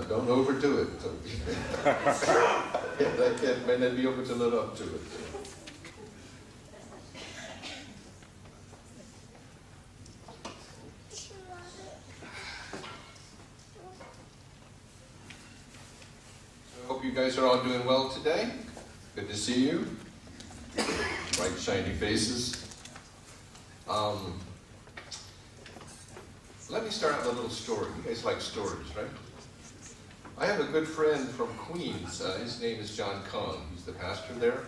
Don't overdo it. That may not be able to live up to it. I hope you guys are all doing well today. Good to see you. Bright, shiny faces. Let me start out with a little story. You guys like stories, right? I have a good friend from Queens. His name is John Kahn. He's the pastor there,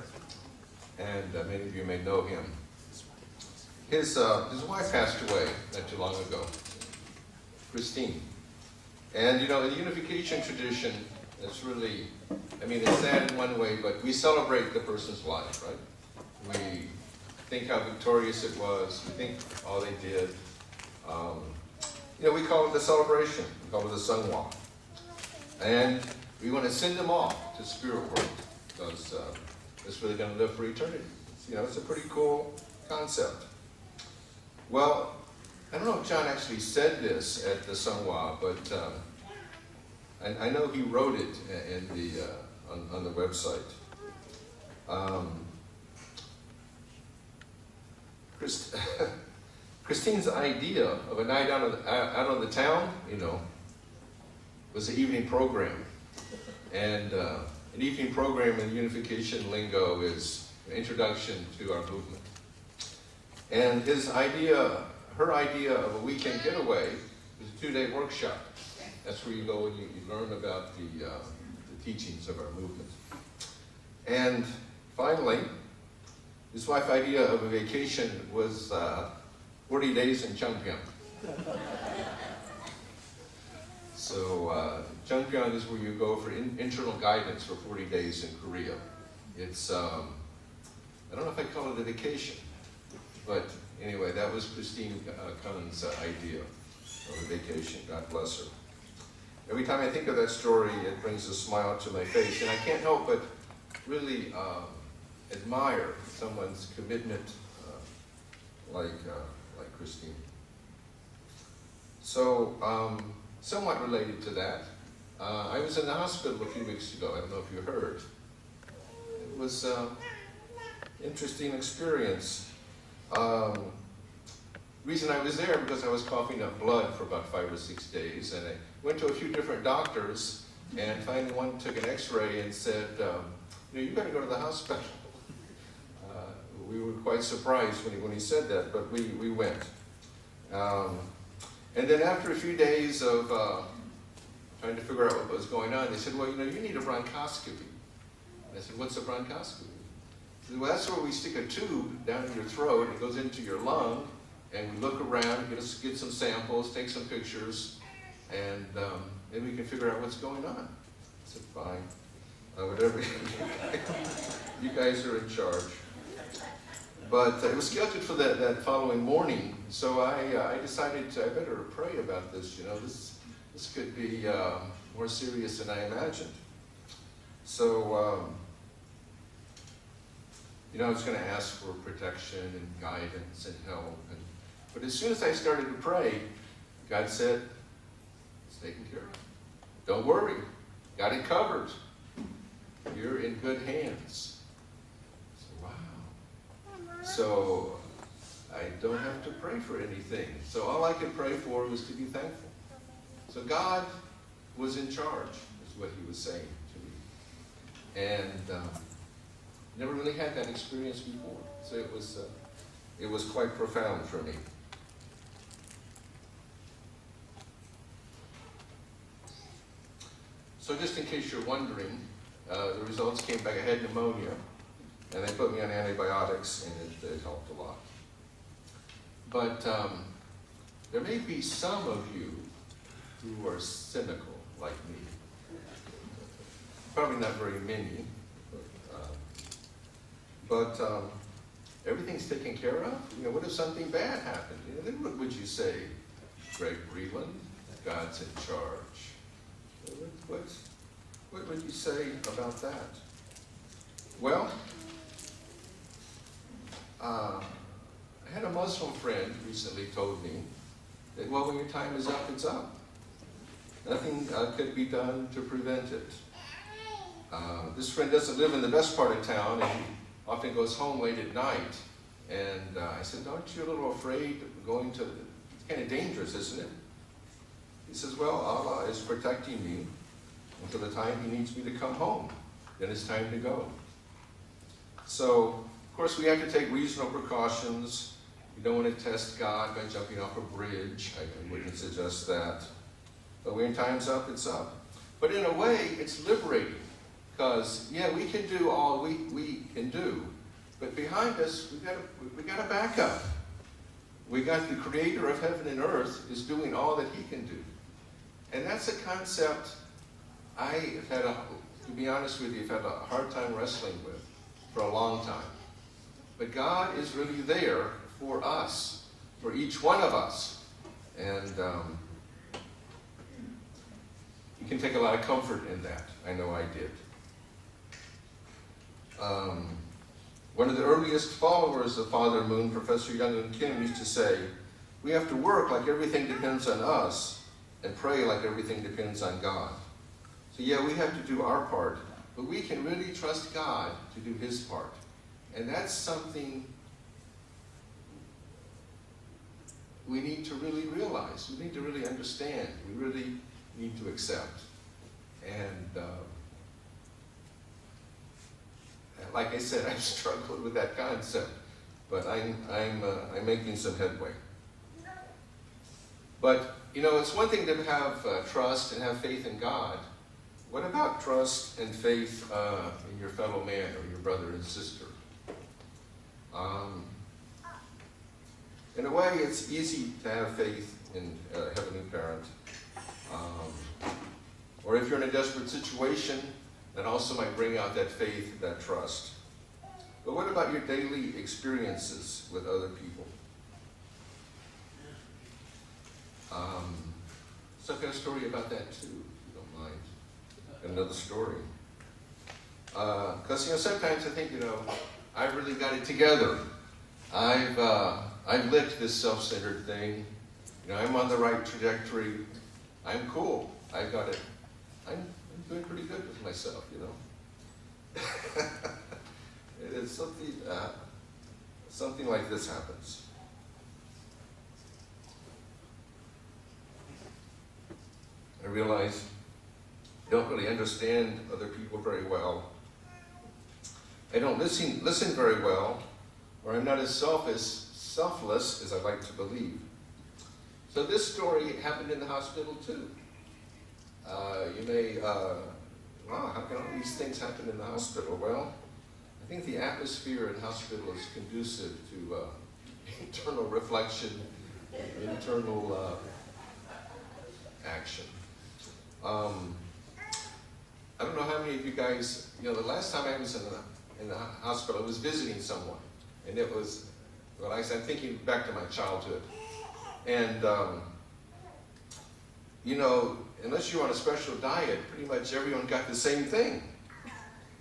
and many of you may know him. His wife passed away not too long ago, Christine. And you know, in the unification tradition, it's really, I mean, it's sad in one way, but we celebrate the person's life, right? We think how victorious it was. We think all they did. You know, we call it the celebration. We call it the Sungwa. And we want to send them off to spirit world because it's really going to live for eternity. You know, it's a pretty cool concept. Well, I don't know if John actually said this at the Sungwa, but I know he wrote it in the on the website. Christine's idea of a night out on the town, you know, was an evening program. And an evening program in unification lingo is an introduction to our movement. And her idea of a weekend getaway was a 2-day workshop. That's where you go and you learn about the teachings of our movement. And finally, his wife's idea of a vacation was 40 days in Cheongpyeong. So Cheongpyeong is where you go for internal guidance for 40 days in Korea. It's, I don't know if I call it a vacation, but anyway, that was Christine Kahn's idea of a vacation. God bless her. Every time I think of that story, it brings a smile to my face, and I can't help but really admire someone's commitment like Christine. So, somewhat related to that, I was in the hospital a few weeks ago. I don't know if you heard. It was an interesting experience. Reason I was there because I was coughing up blood for about 5 or 6 days, and I went to a few different doctors, and finally one took an x-ray and said, you know, you better go to the hospital. We were quite surprised when he said that, but we went. And then after a few days of trying to figure out what was going on, they said, well, you know, you need a bronchoscopy. And I said, what's a bronchoscopy? They said, well, that's where we stick a tube down in your throat, it goes into your lung, and we look around, get some samples, take some pictures, and then we can figure out what's going on. I said, fine. Whatever. You guys are in charge. But it was scheduled for that following morning, so I decided I better pray about this. You know, this could be more serious than I imagined. So, you know, I was going to ask for protection and guidance and help. But as soon as I started to pray, God said, it's taken care of. Don't worry, got it covered. You're in good hands. So I don't have to pray for anything. So all I could pray for was to be thankful. So God was in charge, is what he was saying to me. And never really had that experience before. So it was quite profound for me. So just in case you're wondering, the results came back. I had pneumonia. And they put me on antibiotics, and it helped a lot. But there may be some of you who are cynical, like me. Probably not very many. But everything's taken care of. You know, what if something bad happened? You know, then what would you say, Greg Breland? God's in charge. What would you say about that? Well, I had a Muslim friend recently told me that, well, when your time is up, it's up. Nothing could be done to prevent it. This friend doesn't live in the best part of town, and he often goes home late at night. And I said, aren't you a little afraid of going to, it's kind of dangerous, isn't it? He says, well, Allah is protecting me until the time He needs me to come home. Then it's time to go. So, of course, we have to take reasonable precautions. You don't want to test God by jumping off a bridge. I wouldn't suggest that. But when time's up, it's up. But in a way, it's liberating. Because, yeah, we can do all we can do. But behind us, we got a backup. We got the Creator of heaven and earth is doing all that He can do. And that's a concept I've had, to be honest with you, I've had a hard time wrestling with for a long time. But God is really there for us, for each one of us. And you can take a lot of comfort in that. I know I did. One of the earliest followers of Father Moon, Professor Young and Kim, used to say, we have to work like everything depends on us and pray like everything depends on God. So yeah, we have to do our part, but we can really trust God to do His part. And that's something we need to really realize. We need to really understand. We really need to accept. And like I said, I've struggled with that concept, but I'm making some headway. But you know, it's one thing to have trust and have faith in God. What about trust and faith in your fellow man or your brother and sister? In a way, it's easy to have faith in a Heavenly Parent. Or if you're in a desperate situation, that also might bring out that faith, that trust. But what about your daily experiences with other people? So I've got a story about that too, if you don't mind. Another story. Because, sometimes I think, I've really got it together. I've licked this self-centered thing. I'm on the right trajectory. I'm cool. I got it. I'm doing pretty good with myself, It's something like this happens. I realize I don't really understand other people very well. I don't listen very well, or I'm not as selfless as I like to believe. So this story happened in the hospital too. You may, wow, how can all these things happen in the hospital? Well, I think the atmosphere in hospital is conducive to internal reflection, internal action. I don't know how many of you guys, the last time I was in the hospital, I was visiting someone, and it was, well, I'm thinking back to my childhood, and unless you're on a special diet, pretty much everyone got the same thing.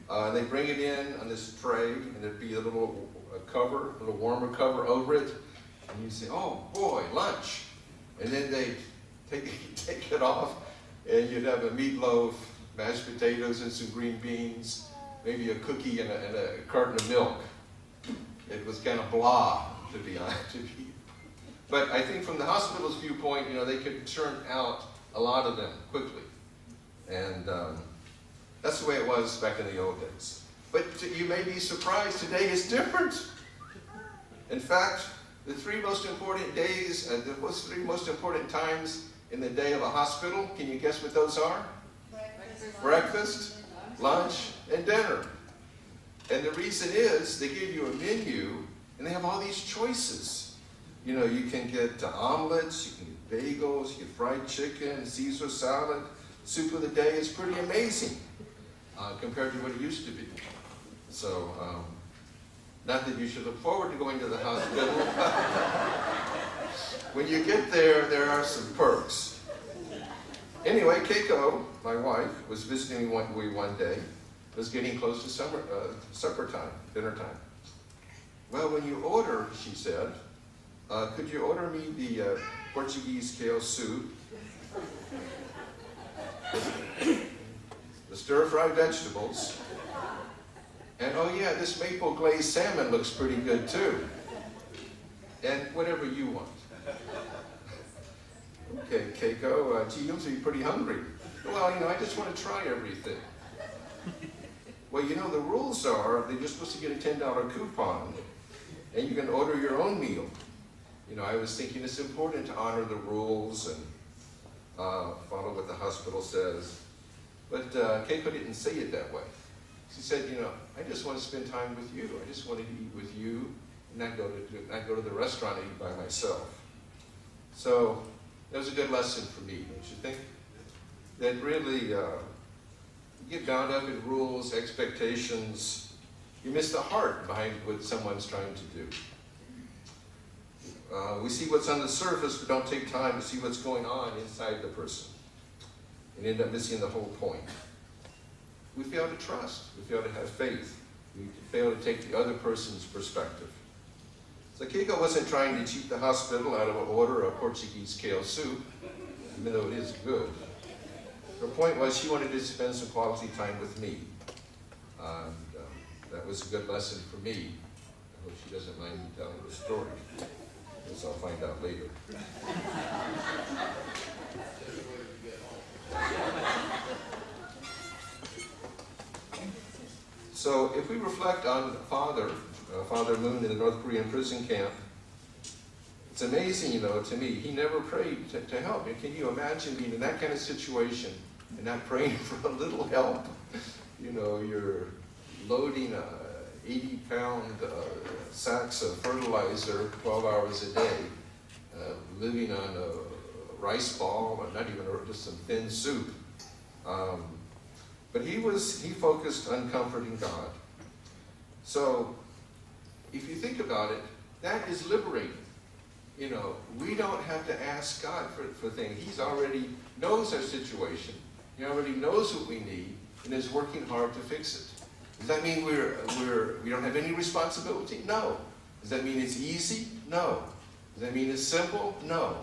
They bring it in on this tray, and there'd be a little cover, a little warmer cover over it, and you say, "Oh boy, lunch!" And then they take it off, and you'd have a meatloaf, mashed potatoes, and some green beans, maybe a cookie and a carton of milk. It was kind of blah, to be honest. But I think from the hospital's viewpoint, they could turn out a lot of them quickly. And that's the way it was back in the old days. But you may be surprised, today is different. In fact, the three most important days, the three most important times in the day of a hospital, can you guess what those are? Breakfast, lunch, and dinner. And the reason is, they give you a menu, and they have all these choices. You can get omelets, you can get bagels, you get fried chicken, Caesar salad. Soup of the day is pretty amazing compared to what it used to be. So, not that you should look forward to going to the hospital. When you get there, there are some perks. Anyway, Keiko, my wife, was visiting me one day. It was getting close to supper time, dinner time. Well, when you order, she said, could you order me the Portuguese kale soup? the stir-fried vegetables, and oh yeah, this maple glazed salmon looks pretty good too, and whatever you want. Okay, Keiko, gee, you must be pretty hungry. Well, I just want to try everything. Well, the rules are that you're supposed to get a $10 coupon, and you can order your own meal. I was thinking it's important to honor the rules and follow what the hospital says. But Keiko didn't say it that way. She said, I just want to spend time with you. I just want to eat with you, and not go to the restaurant and eat by myself. So that was a good lesson for me, don't you think? That really, you get bound up in rules, expectations, you miss the heart behind what someone's trying to do. We see what's on the surface, but don't take time to see what's going on inside the person, and end up missing the whole point. We fail to trust. We fail to have faith. We fail to take the other person's perspective. So Keiko wasn't trying to cheat the hospital out of an order of Portuguese kale soup, even though it is good. Her point was she wanted to spend some quality time with me. And that was a good lesson for me. I hope she doesn't mind me telling the story, because I'll find out later. So if we reflect on Father Moon in the North Korean prison camp, it's amazing, to me, he never prayed to help. And can you imagine being in that kind of situation and not praying for a little help? You're loading 80-pound sacks of fertilizer 12 hours a day, living on a rice ball, or not even just some thin soup. But he focused on comforting God. So if you think about it, that is liberating. We don't have to ask God for things. He already knows our situation. He already knows what we need and is working hard to fix it. Does that mean we don't have any responsibility? No. Does that mean it's easy? No. Does that mean it's simple? No.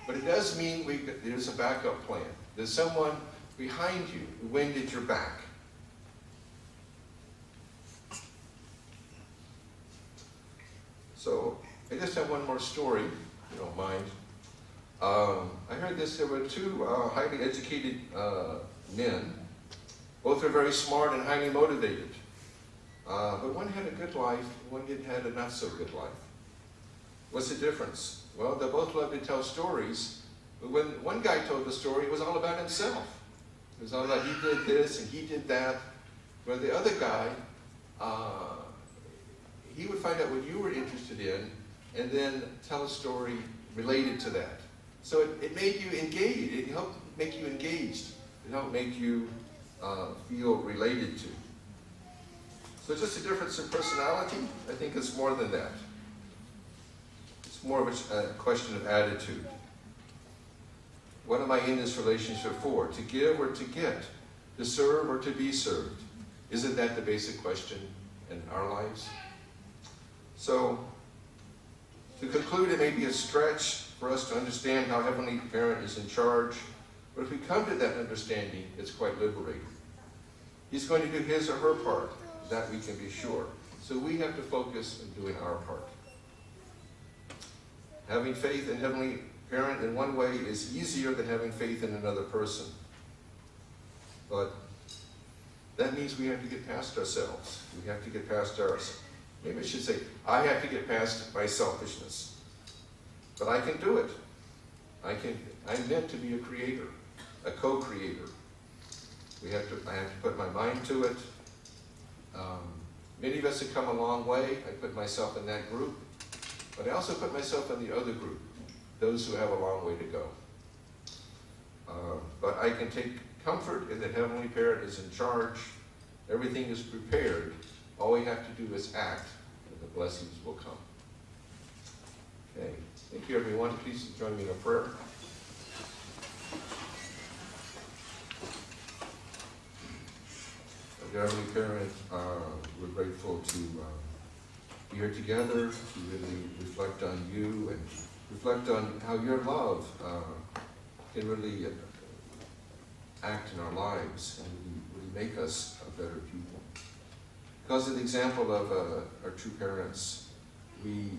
But it does mean there's a backup plan. There's someone behind you who wind at your back. So I just have one more story, if you don't mind. I heard this, there were two highly educated men. Both were very smart and highly motivated. But one had a good life, one had a not so good life. What's the difference? Well, they both loved to tell stories, but when one guy told the story, it was all about himself. It was all about he did this and he did that. Where the other guy, he would find out what you were interested in and then tell a story related to that. So it made you engaged. It helped make you engaged. It helped make you feel related to. So just a difference in personality? I think it's more than that. It's more of a question of attitude. What am I in this relationship for? To give or to get? To serve or to be served? Isn't that the basic question in our lives? So, to conclude, it may be a stretch for us to understand how Heavenly Parent is in charge, but if we come to that understanding, it's quite liberating. He's going to do his or her part, that we can be sure. So we have to focus on doing our part. Having faith in Heavenly Parent in one way is easier than having faith in another person. But that means we have to get past ourselves. We have to get past maybe I should say, I have to get past my selfishness. But I can do it. I'm meant to be a creator, a co-creator. I have to put my mind to it. Many of us have come a long way. I put myself in that group. But I also put myself in the other group, those who have a long way to go. But I can take comfort in that Heavenly Parent is in charge. Everything is prepared. All we have to do is act, and the blessings will come. Okay. Thank you, everyone. Please join me in a prayer. Dear Heavenly Parent, we're grateful to be here together, to really reflect on you and reflect on how your love can really act in our lives and really make us a better people. Because of the example of our two parents, we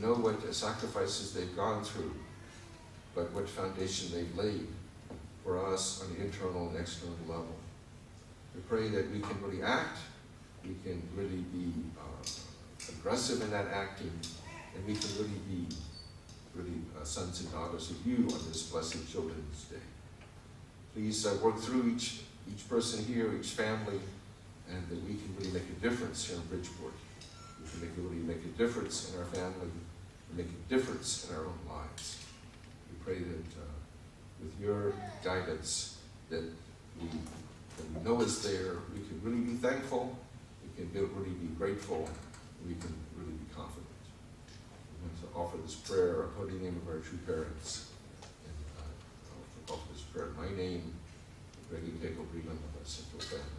know what sacrifices they've gone through, but what foundation they've laid for us on the internal and external level. We pray that we can really act, we can really be aggressive in that acting, and we can really be sons and daughters of you on this blessed Children's Day. Please work through each person here, each family, and that we can really make a difference here in Bridgeport. We can really make a difference in our family, make a difference in our own lives. We pray that with your guidance, that we know is there, we can really be thankful, we can really be grateful, we can really be confident. We want to offer this prayer, our holy name of our true parents, and offer this prayer in my name, Breland of our central family.